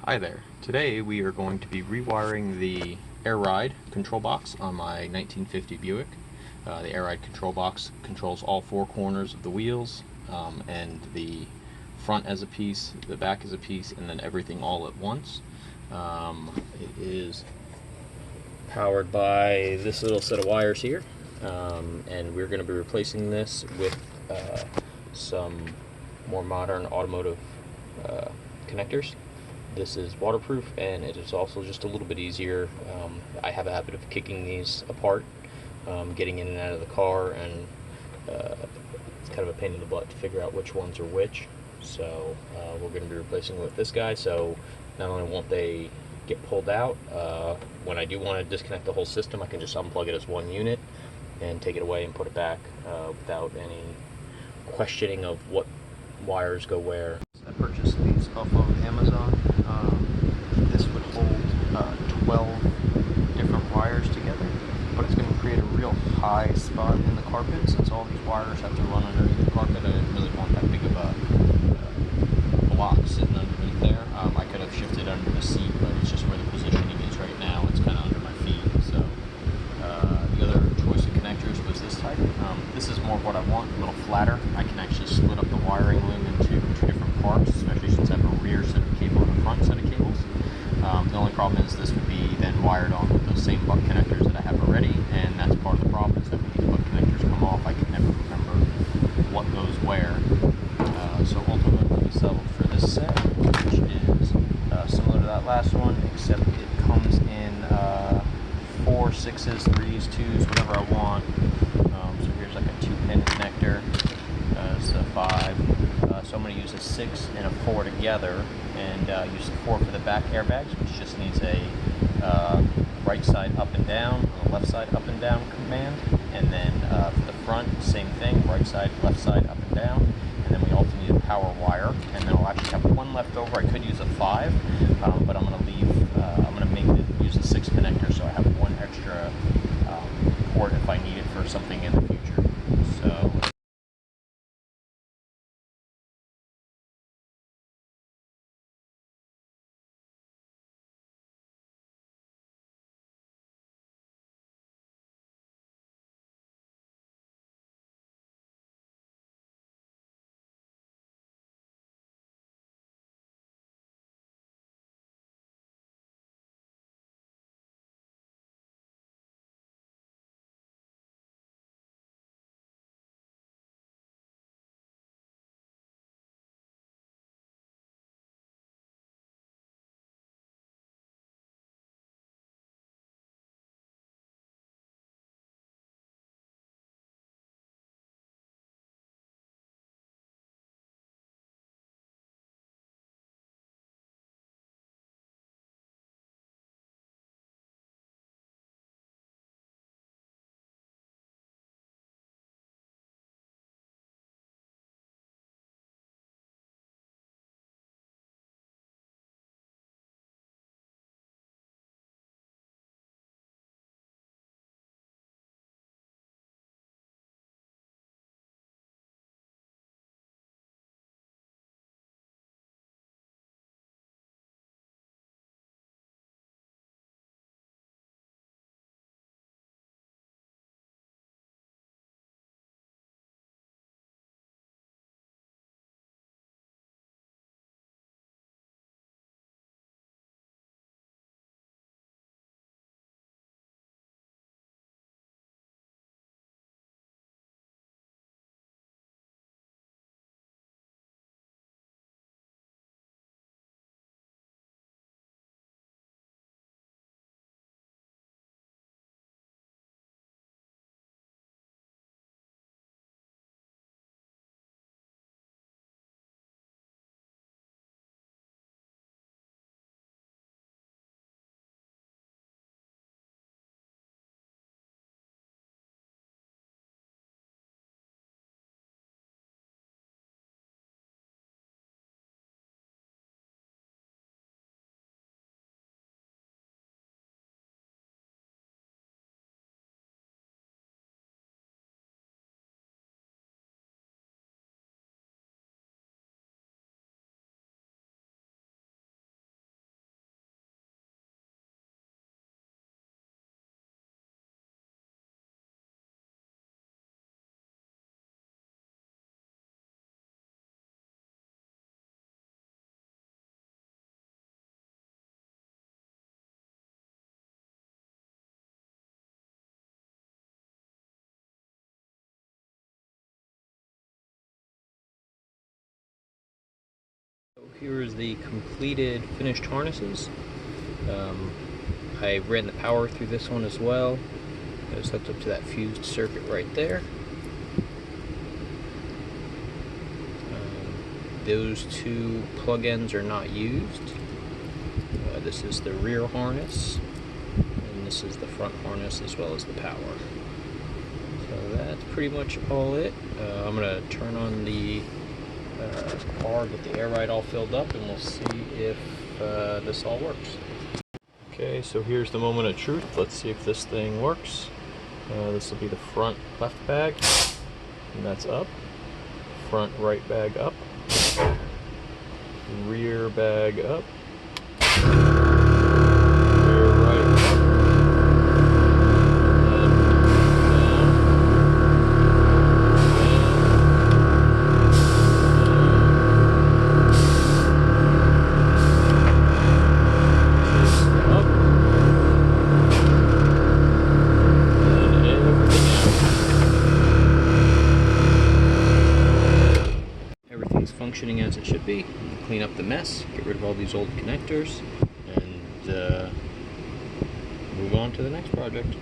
Hi there. Today we are going to be rewiring the air ride control box on my 1950 Buick. The air ride control box controls all four corners of the wheels, and the front as a piece, the back as a piece, and then everything all at once. It is powered by this little set of wires here, and we're going to be replacing this with some more modern automotive connectors. This is waterproof, and it is also just a little bit easier. I have a habit of kicking these apart, getting in and out of the car, and it's kind of a pain in the butt to figure out which ones are which. So we're going to be replacing it with this guy, so not only won't they get pulled out, when I do want to disconnect the whole system, I can just unplug it as one unit and take it away and put it back without any questioning of what wires go where. I purchased these off of Amazon. This would hold 12 different wires together, but it's going to create a real high spot in the carpet since all these wires have to run underneath the carpet. I didn't really want that big of a block sitting underneath there. I could have shifted under the seat, but it's just where the positioning is right now. It's kind of under my feet. So the other choice of connectors was this type. This is more what I want, a little flatter. I can actually split up the wiring loom into two different parts, especially since I have a rear set of cable and a front set of cables. The only problem is this would be then wired on with those same butt connectors that I have already, and that's part of the problem, is that when these butt connectors come off, I can never remember what goes where. So ultimately we settled for this set, which is similar to that last one, except it comes in 4, 6s, 3s, 2s, whatever I want. So here's like a 2-pin connector. It's a 5. So I'm going to use a 6 and a 4 together, and use the 4 for the back airbags, which just needs a right side up and down, a left side up and down command, and then for the front, same thing, right side, left side, up and down, and then we also need a power wire, and then I'll actually have one left over. I could use a 5, but I'm going to use a 6 connector, so I have one extra port if I need it for something in the future. So Here is the completed finished harnesses. I ran the power through this one as well. It was hooked up to that fused circuit right there. Those two plug-ins are not used. This is the rear harness, and this is the front harness as well as the power. So that's pretty much all it. I'm going to turn on the car, get the air ride all filled up, and we'll see if this all works. Okay, so here's the moment of truth. Let's see if this thing works. This will be the front left bag, and that's up. Front right bag up. Rear bag up. Rear right up. Everything's functioning as it should be. Clean up the mess, get rid of all these old connectors, and move on to the next project.